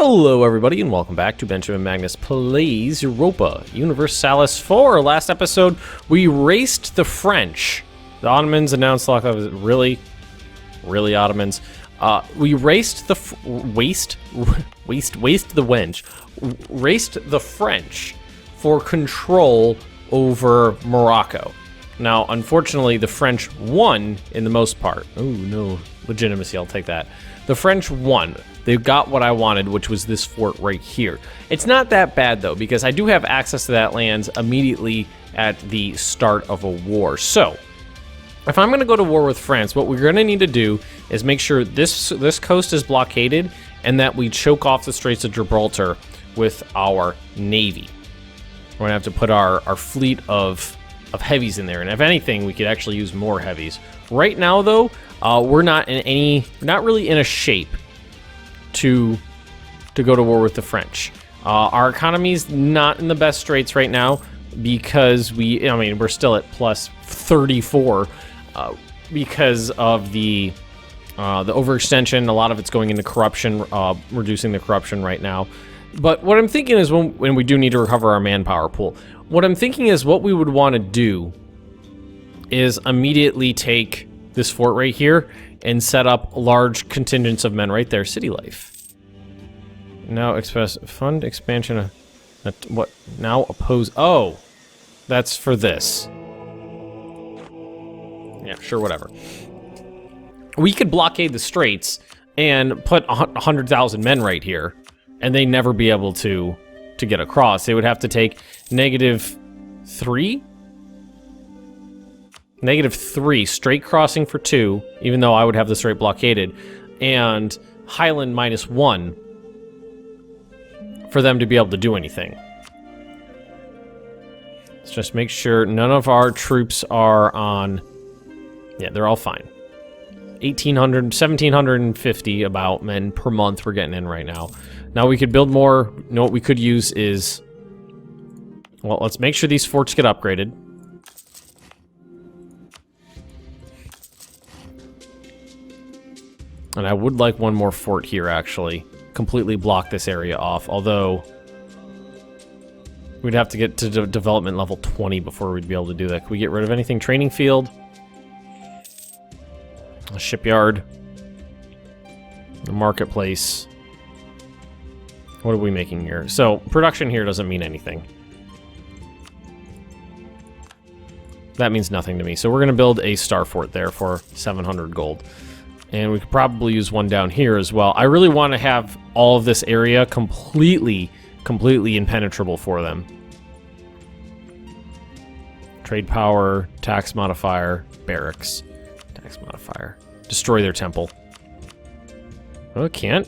Hello everybody and welcome back to Benjamin Magnus Plays Europa Universalis 4. Last episode, we raced the French. The Ottomans announced like I was really Ottomans. We raced the raced the French for control over Morocco. Now, unfortunately, the French won in the most part. Oh no, legitimacy, I'll take that. The French won. They got what I wanted, which was this fort right here. It's not that bad, though, because I do have access to that land immediately at the start of a war. So, if I'm going to go to war with France, what we're going to need to do is make sure this coast is blockaded and that we choke off the Straits of Gibraltar with our navy. We're going to have to put our fleet of heavies in there, and if anything, we could actually use more heavies. Right now, though, we're not really in a shape to go to war with the French. Our economy's not in the best straits right now because we're still at plus 34 because of the overextension. A lot of it's going into corruption, reducing the corruption right now. But what I'm thinking is when we do need to recover our manpower pool, what I'm thinking is what we would want to do is immediately take this fort right here and set up large contingents of men right there. City life. Now express fund expansion. What? Now oppose. Oh, that's for this. Yeah, sure, whatever. We could blockade the straits and put 100,000 men right here, and they never be able to get across. They would have to take -3? -3 straight crossing for 2, even though I would have the strait blockaded, and Highland -1 for them to be able to do anything. Let's just make sure none of our troops are on. Yeah, they're all fine. 1,800, 1,750 about men per month we're getting in right now. Now we could build more. You know what we could use is, well, let's make sure these forts get upgraded. And I would like one more fort here, actually. Completely block this area off, although we'd have to get to development level 20 before we'd be able to do that. Can we get rid of anything? Training field. A shipyard. The marketplace. What are we making here? So, production here doesn't mean anything. That means nothing to me. So we're going to build a star fort there for 700 gold. And we could probably use one down here as well. I really want to have all of this area completely impenetrable for them. Trade power, tax modifier, barracks, tax modifier. Destroy their temple. Oh, it can't?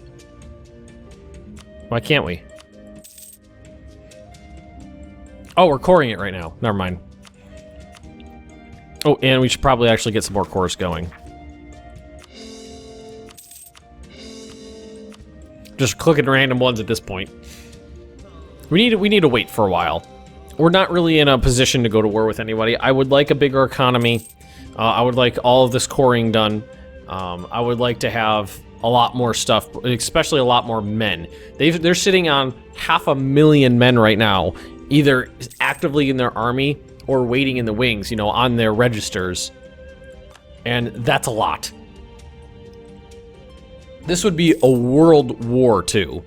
Why can't we? Oh, we're coring it right now. Never mind. Oh, and we should probably actually get some more cores going. Just clicking random ones at this point. We need to wait for a while. We're not really in a position to go to war with anybody. I would like a bigger economy. I would like all of this coring done. I would like to have a lot more stuff, especially a lot more men. They're sitting on 500,000 men right now, either actively in their army or waiting in the wings, on their registers. And that's a lot. This would be a world war, too.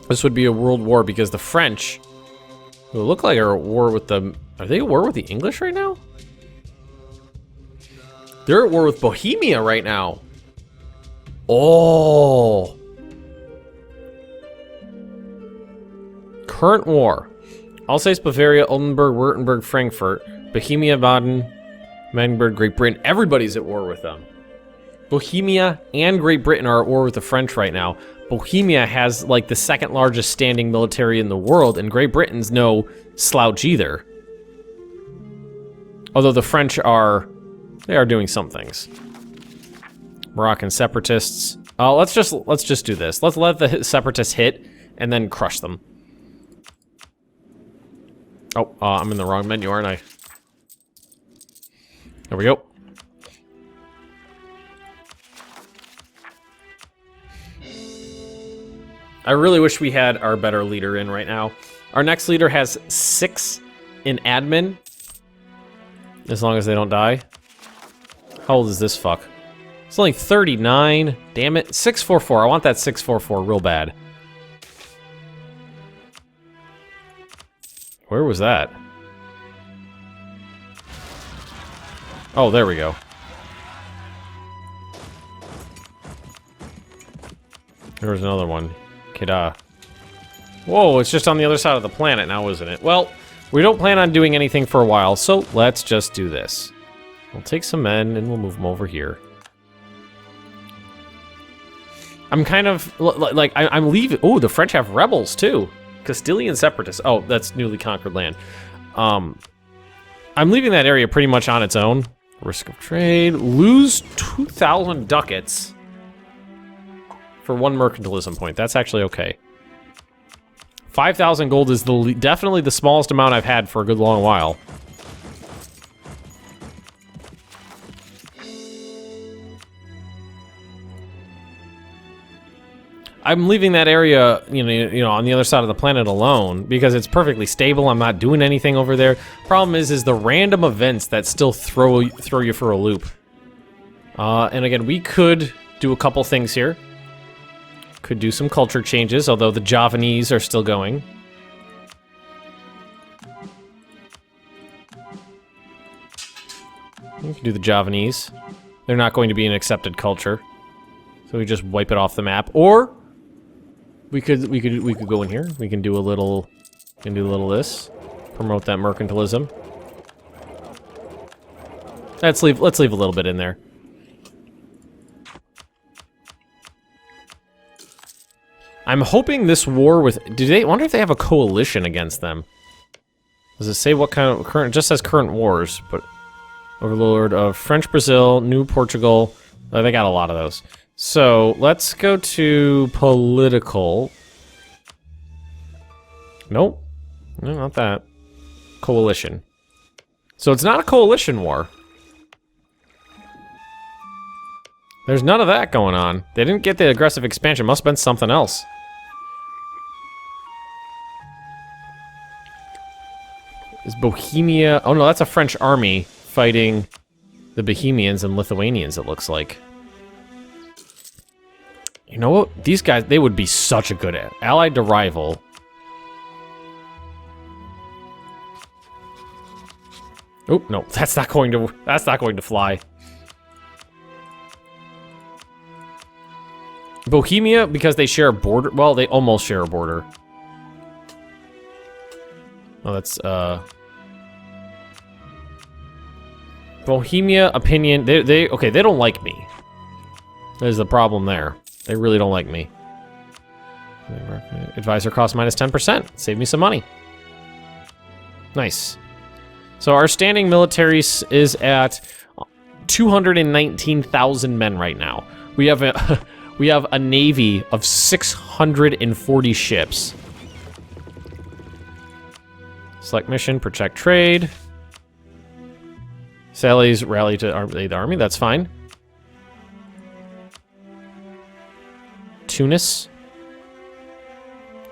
This would be a world war because the French, who look like are at war with the... Are they at war with the English right now? They're at war with Bohemia right now. Oh. Current war. Alsace, Bavaria, Oldenburg, Württemberg, Frankfurt, Bohemia, Baden, Magdeburg, Great Britain. Everybody's at war with them. Bohemia and Great Britain are at war with the French right now. Bohemia has like the second largest standing military in the world, and Great Britain's no slouch either. Although the French are doing some things. Moroccan separatists. Let's just do this. Let's let the separatists hit and then crush them. Oh, I'm in the wrong menu, aren't I? There we go. I really wish we had our better leader in right now. Our next leader has 6 in admin. As long as they don't die. How old is this fuck? It's only 39. Damn it. 644. I want that 644 real bad. Where was that? Oh, there we go. There was another one. Kida. Whoa, it's just on the other side of the planet now, isn't it? Well, we don't plan on doing anything for a while, so let's just do this. We'll take some men and we'll move them over here. I'm kind of like I'm leaving. Oh, the French have rebels too. Castilian separatists. Oh, that's newly conquered land. I'm leaving that area pretty much on its own. Risk of trade. Lose 2,000 ducats for 1 mercantilism point. That's actually okay. 5,000 gold is definitely the smallest amount I've had for a good long while. I'm leaving that area, you know, on the other side of the planet alone because it's perfectly stable. I'm not doing anything over there. Problem is the random events that still throw you for a loop. And again, we could do a couple things here. Could do some culture changes, although the Javanese are still going. We can do the Javanese. They're not going to be an accepted culture, so we just wipe it off the map. Or we could go in here. We can do a little, this, promote that mercantilism. Let's leave a little bit in there. I'm hoping this war with... wonder if they have a coalition against them. Does it say what kind of current... It just says current wars, but... Overlord of French Brazil, New Portugal... they got a lot of those. So, let's go to political. Nope. No, not that. Coalition. So it's not a coalition war. There's none of that going on. They didn't get the aggressive expansion. Must have been something else. Is Bohemia... Oh no, that's a French army fighting the Bohemians and Lithuanians, it looks like. You know what? These guys, they would be such a good allied to rival. Oh, no, that's not going to fly. Bohemia, because they share a border, well, they almost share a border. Oh, that's, Bohemia, opinion, okay, they don't like me. There's the problem there. They really don't like me. Advisor cost minus 10%. Save me some money. Nice. So our standing military is at 219,000 men right now. We have a navy of 640 ships. Select mission, protect trade. Sally's rally to the army, that's fine. Tunis.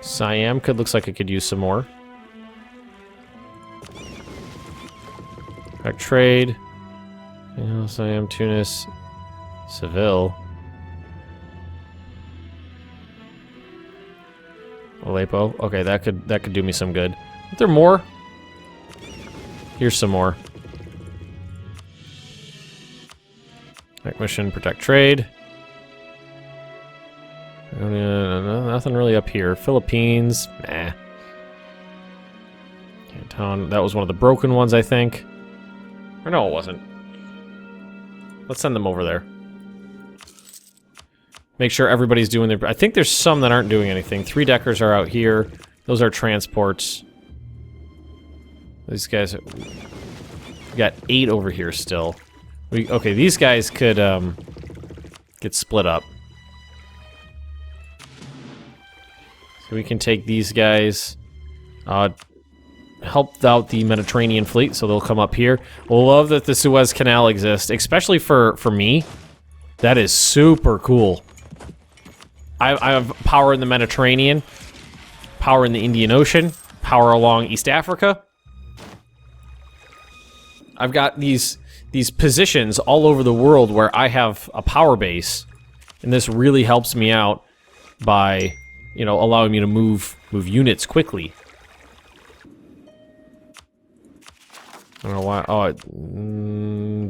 Siam looks like it could use some more. Protect trade. Siam, Tunis, Seville. Aleppo. Okay, that could do me some good. Is there more? Here's some more. Mission, protect trade. Nothing really up here. Philippines, nah. Canton, that was one of the broken ones, I think. Or no, it wasn't. Let's send them over there. Make sure everybody's doing their... I think there's some that aren't doing anything. 3-deckers are out here. Those are transports. These guys... We got 8 over here still. Okay, these guys could get split up. So we can take these guys. Helped out the Mediterranean fleet, so they'll come up here. We'll love that the Suez Canal exists, especially for me. That is super cool. I have power in the Mediterranean, power in the Indian Ocean, power along East Africa. I've got these positions all over the world where I have a power base, and this really helps me out by, you know, allowing me to move units quickly. I don't know why. Oh,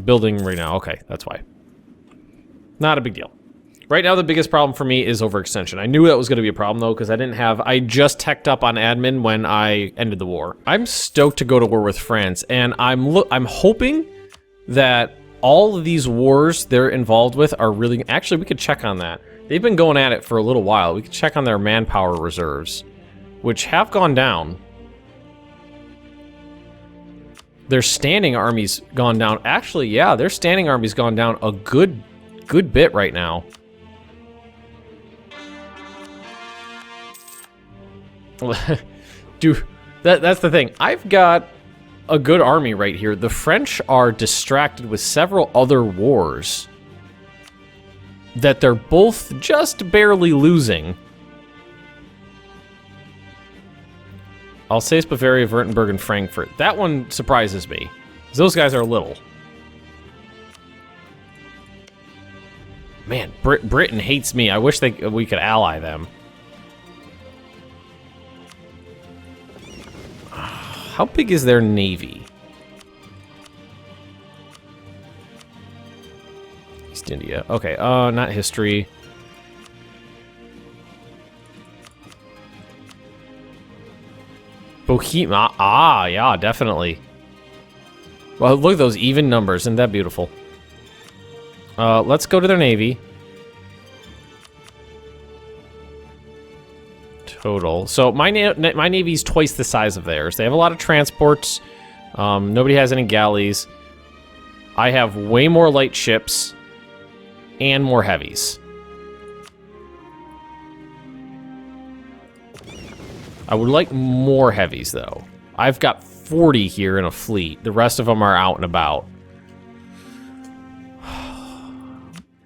building right now. Okay, that's why. Not a big deal. Right now, the biggest problem for me is overextension. I knew that was going to be a problem, though, because I just teched up on admin when I ended the war. I'm stoked to go to war with France, and I'm hoping that all of these wars they're involved with are really... Actually, we could check on that. They've been going at it for a little while. We could check on their manpower reserves, which have gone down. Their standing army's gone down. Actually, yeah, their standing army's gone down a good bit right now. Dude, that's the thing. I've got a good army right here. The French are distracted with several other wars that they're both just barely losing. Alsace, Bavaria, Württemberg, and Frankfurt. That one surprises me, 'cause those guys are little. Man, Britain hates me. I wish we could ally them. How big is their navy? East India. Okay, not history. Bohemia. Ah, yeah, definitely. Well, look at those even numbers. Isn't that beautiful? Let's go to their navy. Total. So my navy's twice the size of theirs. They have a lot of transports. Nobody has any galleys. I have way more light ships and more heavies. I would like more heavies, though. I've got 40 here in a fleet. The rest of them are out and about.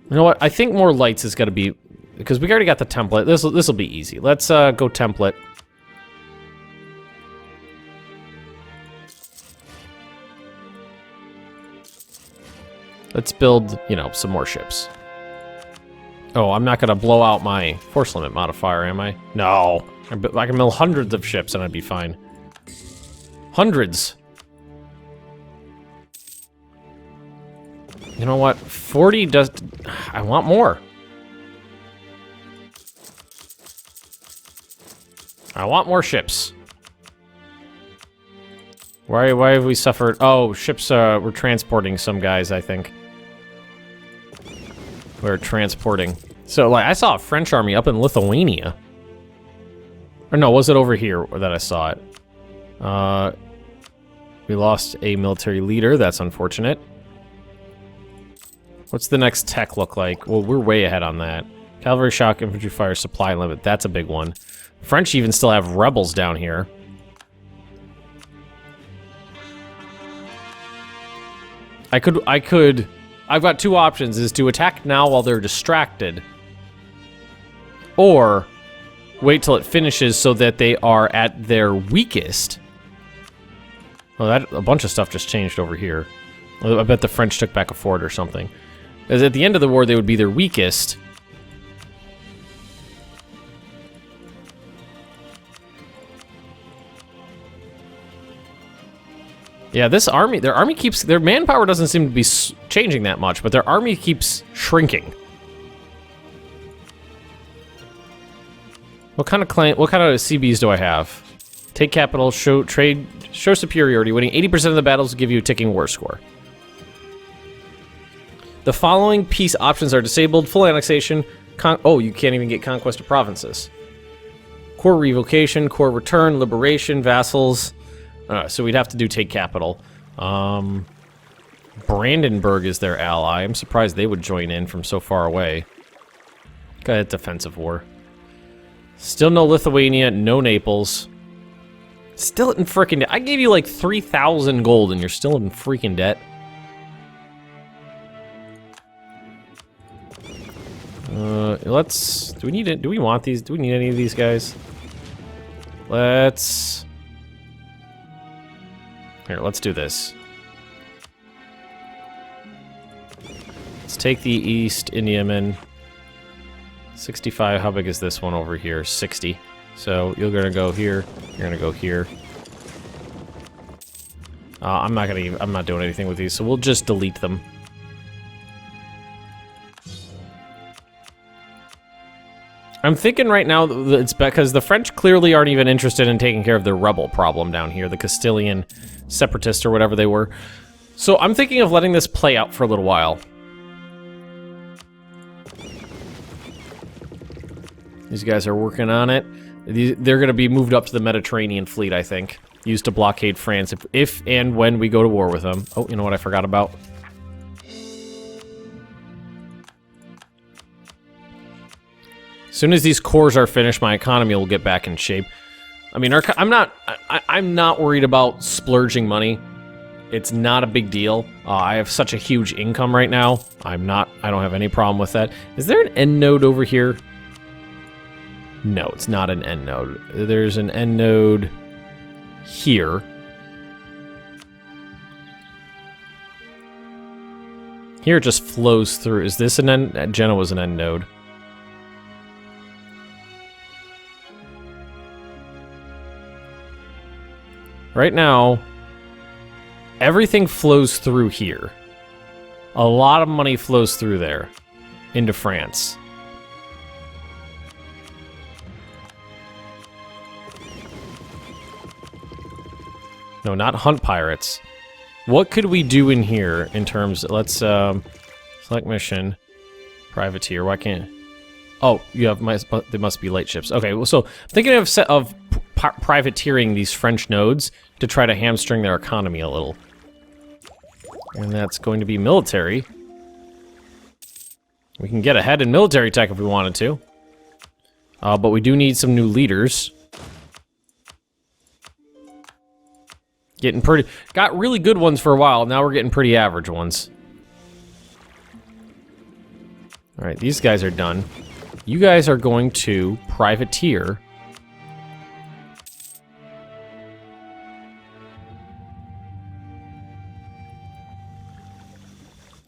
You know what? I think more lights is going to be... Because we already got the template. This will be easy. Let's go template. Let's build, you know, some more ships. Oh, I'm not going to blow out my force limit modifier, am I? No. I can build hundreds of ships and I'd be fine. Hundreds. You know what? 40 does... I want more. I want more ships. Why have we suffered? Oh, ships, we're transporting some guys, I think. We're transporting. So, like, I saw a French army up in Lithuania. Or no, was it over here that I saw it? We lost a military leader. That's unfortunate. What's the next tech look like? Well, we're way ahead on that. Cavalry, shock, infantry fire, supply limit. That's a big one. French even still have rebels down here. I've got two options, is to attack now while they're distracted, or wait till it finishes so that they are at their weakest. Oh, a bunch of stuff just changed over here. I bet the French took back a fort or something. Because at the end of the war, they would be their weakest. Yeah, this army, their manpower doesn't seem to be changing that much, but their army keeps shrinking. What kind of CBs do I have? Take capital, show trade, show superiority. Winning 80% of the battles will give you a ticking war score. The following peace options are disabled: full annexation. Oh, you can't even get conquest of provinces. Core revocation, core return, liberation, vassals. So we'd have to do take capital. Brandenburg is their ally. I'm surprised they would join in from so far away. Got a defensive war. Still no Lithuania, no Naples. Still in freaking debt. I gave you like 3,000 gold and you're still in freaking debt. let's... Do we need it? Do we want these? Do we need any of these guys? Let's... Here, let's do this. Let's take the East Indiaman. 65, how big is this one over here? 60. So you're gonna go here, you're gonna go here. I'm not doing anything with these, so we'll just delete them. I'm thinking right now that it's because the French clearly aren't even interested in taking care of their rebel problem down here, the Castilian separatists or whatever they were. So I'm thinking of letting this play out for a little while. These guys are working on it. They're going to be moved up to the Mediterranean fleet, I think. Used to blockade France if and when we go to war with them. Oh, you know what I forgot about? As soon as these cores are finished, my economy will get back in shape. I mean, I'm not worried about splurging money. It's not a big deal. I have such a huge income right now. I don't have any problem with that. Is there an end node over here? No, it's not an end node. There's an end node here. Here it just flows through. Is this an end? Genoa's an end node. Right now, everything flows through here. A lot of money flows through there into France. No, not hunt pirates. What could we do in here in terms... Let's, select mission. Privateer, why can't... Oh, you have... They must be light ships. Okay, well, so I'm thinking of privateering these French nodes to try to hamstring their economy a little. And that's going to be military. We can get ahead in military tech if we wanted to. But we do need some new leaders. Getting pretty... Got really good ones for a while, now we're getting pretty average ones. Alright, these guys are done. You guys are going to privateer.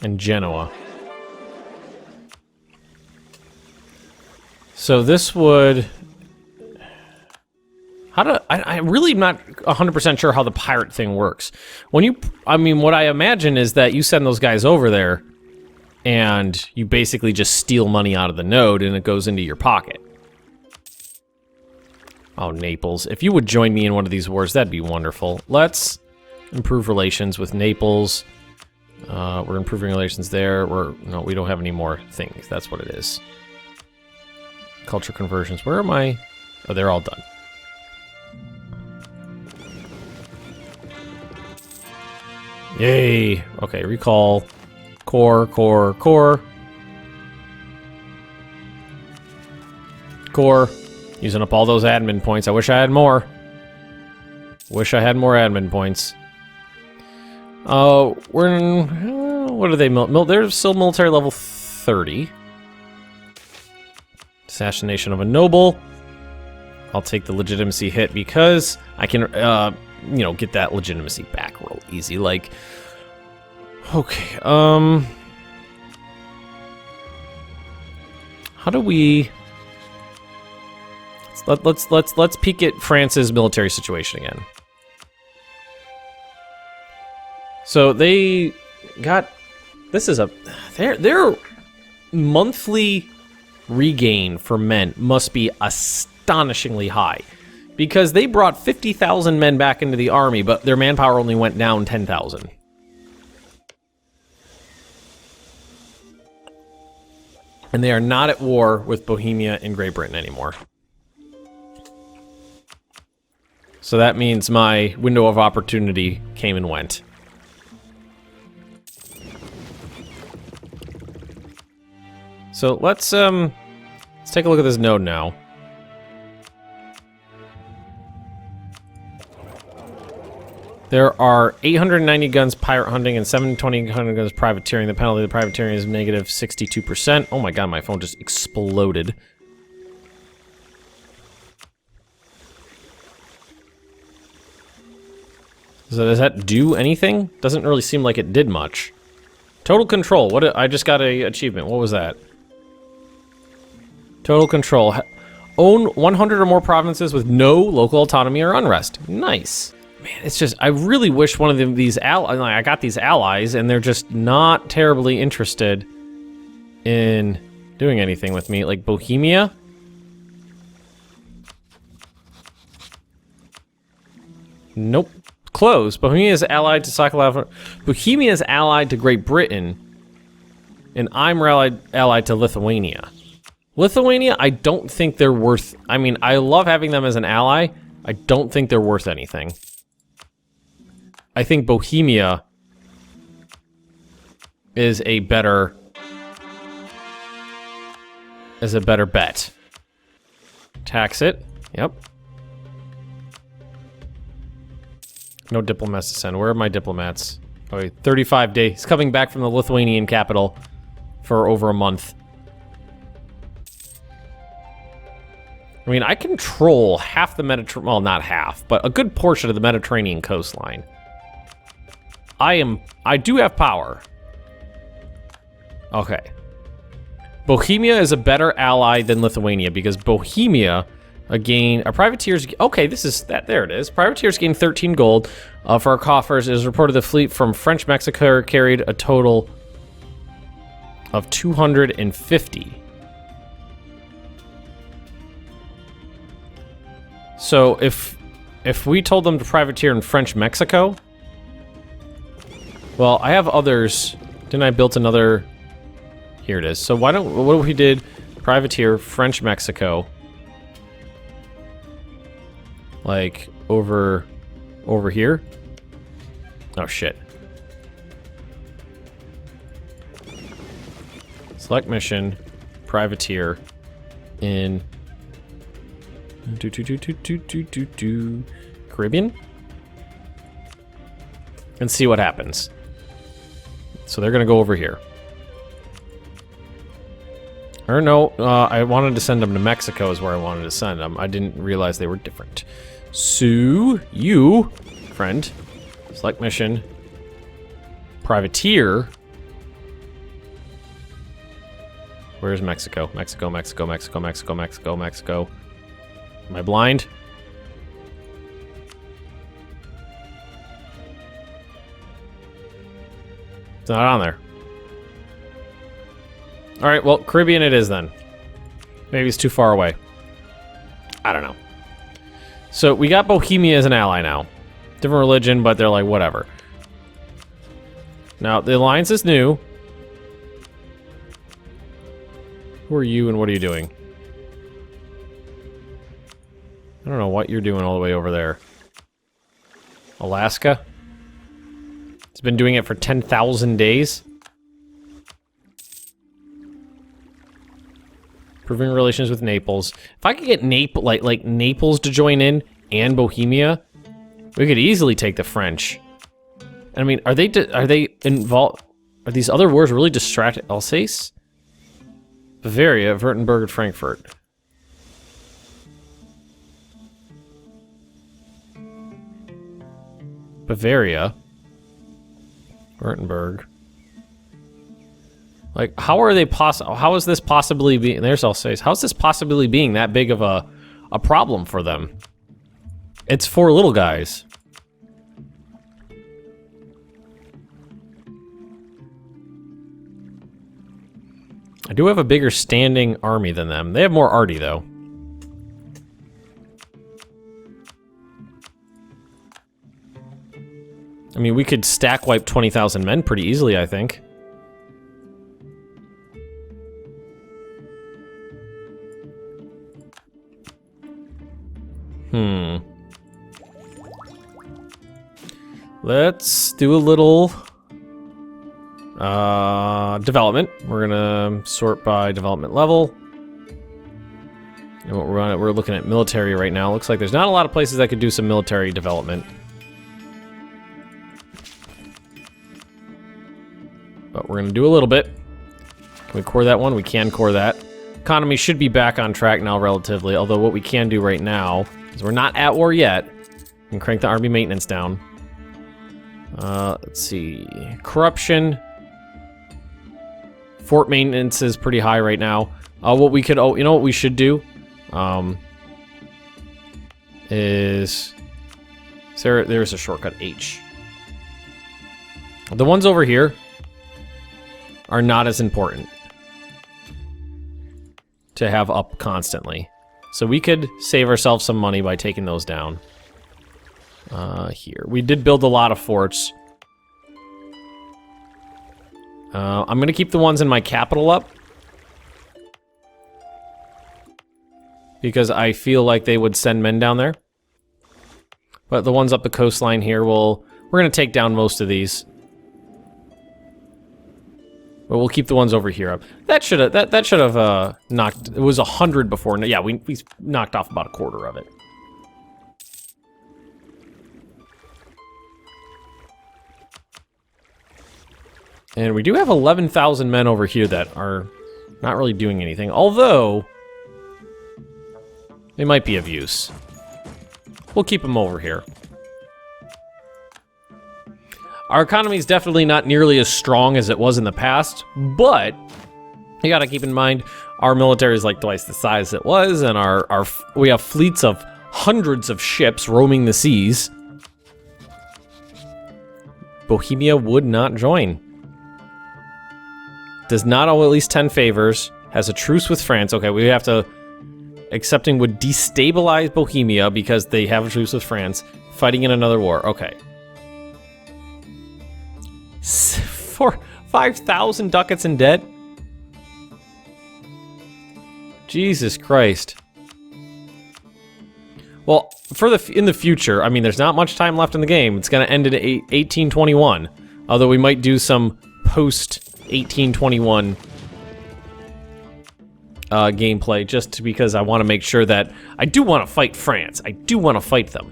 And Genoa. So this would... I really am not 100% sure how the pirate thing works. When you... I mean, what I imagine is that you send those guys over there, and you basically just steal money out of the node, and it goes into your pocket. Oh, Naples. If you would join me in one of these wars, that'd be wonderful. Let's improve relations with Naples. We're improving relations there. No, we don't have any more things. That's what it is. Culture conversions. Where am I? Oh, they're all done. Yay! Okay, recall. Core. Using up all those admin points. I wish I had more. Wish I had more admin points. We're in... what are they? They're still military level 30. Assassination of a noble. I'll take the legitimacy hit because I can, you know, get that legitimacy back real easy. Like, okay, how do we... Let's peek at France's military situation again. So they got... This is a... Their monthly regain for men must be astonishingly high. Because they brought 50,000 men back into the army, but their manpower only went down 10,000. And they are not at war with Bohemia and Great Britain anymore. So that means my window of opportunity came and went. So let's take a look at this node now. There are 890 guns pirate hunting and 720 guns privateering. The penalty of the privateering is negative 62%. Oh my god, my phone just exploded. So does that do anything? Doesn't really seem like it did much. Total control. What? I just got a achievement. What was that? Total control. Own 100 or more provinces with no local autonomy or unrest. Nice. Man, it's just, I really wish one of these allies, I got these allies and they're just not terribly interested in doing anything with me. Like Bohemia. Nope. Close. Bohemia is allied to Sokolov. Bohemia is allied to Great Britain. And I'm allied to Lithuania. Lithuania, I don't think they're worth... I mean, I love having them as an ally. I don't think they're worth anything. I think Bohemia is a better bet. Tax it. Yep. No diplomats to send. Where are my diplomats? Oh, wait, 35 days. He's coming back from the Lithuanian capital for over a month. I mean, I control half the Mediterranean, well, not half, but a good portion of the Mediterranean coastline. I do have power. Okay. Bohemia is a better ally than Lithuania because Bohemia, again, our privateers, okay, this is, there it is. Privateers gain 13 gold for our coffers. It is reported the fleet from French Mexico carried a total of 250. So if we told them to privateer in French Mexico, well, I have others. Didn't I build another? Here it is. So what if we did privateer French Mexico, like over here? Oh shit. Select mission, privateer in Caribbean, and see what happens. So they're gonna go over here. Or no, I wanted to send them to Mexico is where I wanted to send them. I didn't realize they were different. So, you, friend, select mission, privateer. Where's Mexico? Mexico, Mexico, Mexico, Mexico, Mexico, Mexico. Am I blind? It's not on there. Alright, well, Caribbean it is then. Maybe it's too far away. I don't know. So, we got Bohemia as an ally now. Different religion, but they're like, whatever. Now, the alliance is new. Who are you and what are you doing? I don't know what you're doing all the way over there. Alaska? It's been doing it for 10,000 days? Improving relations with Naples. If I could get like Naples to join in and Bohemia, we could easily take the French. I mean, are they involved? Are these other wars really distracted? Alsace? Bavaria, Württemberg, and Frankfurt. Bavaria, Württemberg. Like, how are they how is this possibly being, there's Alsace, how is this possibly being that big of a problem for them? It's for little guys. I do have a bigger standing army than them. They have more arty, though. I mean, we could stack wipe 20,000 men pretty easily, I think. Let's do a little development. We're gonna sort by development level. And what we're looking at military right now. Looks like there's not a lot of places that could do some military development. but we're going to do a little bit. Can we core that one? We can core that. Economy should be back on track now relatively, although what we can do right now is we're not at war yet. We can crank the army maintenance down. Let's see. Corruption. Fort maintenance is pretty high right now. What we could, you know what we should do? There's a shortcut H. The ones over here are not as important to have up constantly. So we could save ourselves some money by taking those down. Here. We did build a lot of forts. I'm gonna keep the ones in my capital up, because I feel like they would send men down there. But the ones up the coastline here we're gonna take down most of these. But we'll keep the ones over here up. That should have knocked. It was 100 before. Yeah, we knocked off about a quarter of it. And we do have 11,000 men over here that are not really doing anything, although they might be of use. We'll keep them over here. Our economy is definitely not nearly as strong as it was in the past, but you gotta keep in mind our military is like twice the size it was, and we have fleets of hundreds of ships roaming the seas. Bohemia would not join. Does not owe at least 10 favors. Has a truce with France. Okay, we have to... Accepting would destabilize Bohemia because they have a truce with France. Fighting in another war. Okay. 5,000 ducats in debt? Jesus Christ. Well, in the future, I mean, there's not much time left in the game. It's going to end in 1821. Although we might do some post-1821 gameplay, just because I want to make sure that... I do want to fight France. I do want to fight them.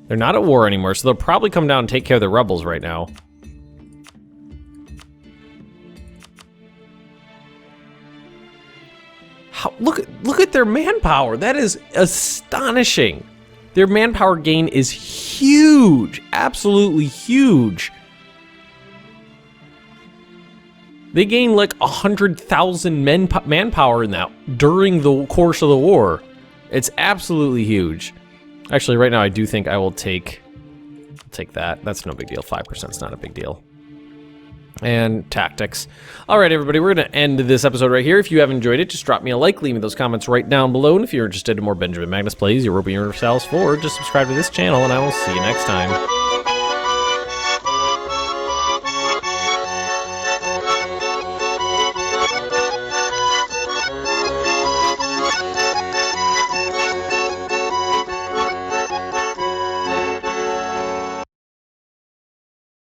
They're not at war anymore, so they'll probably come down and take care of the rebels right now. Look at their manpower. That is astonishing. Their manpower gain is huge. Absolutely huge. They gain like 100,000 manpower in that during the course of the war. It's absolutely huge. Actually, right now I do think I will take that. That's no big deal. 5% is not a big deal. And tactics. All right, everybody, we're going to end this episode right here. If you have enjoyed it, just drop me a like, leave me those comments right down below. And if you're interested in more Benjamin Magnus plays, Europa Universalis 4, just subscribe to this channel, and I will see you next time.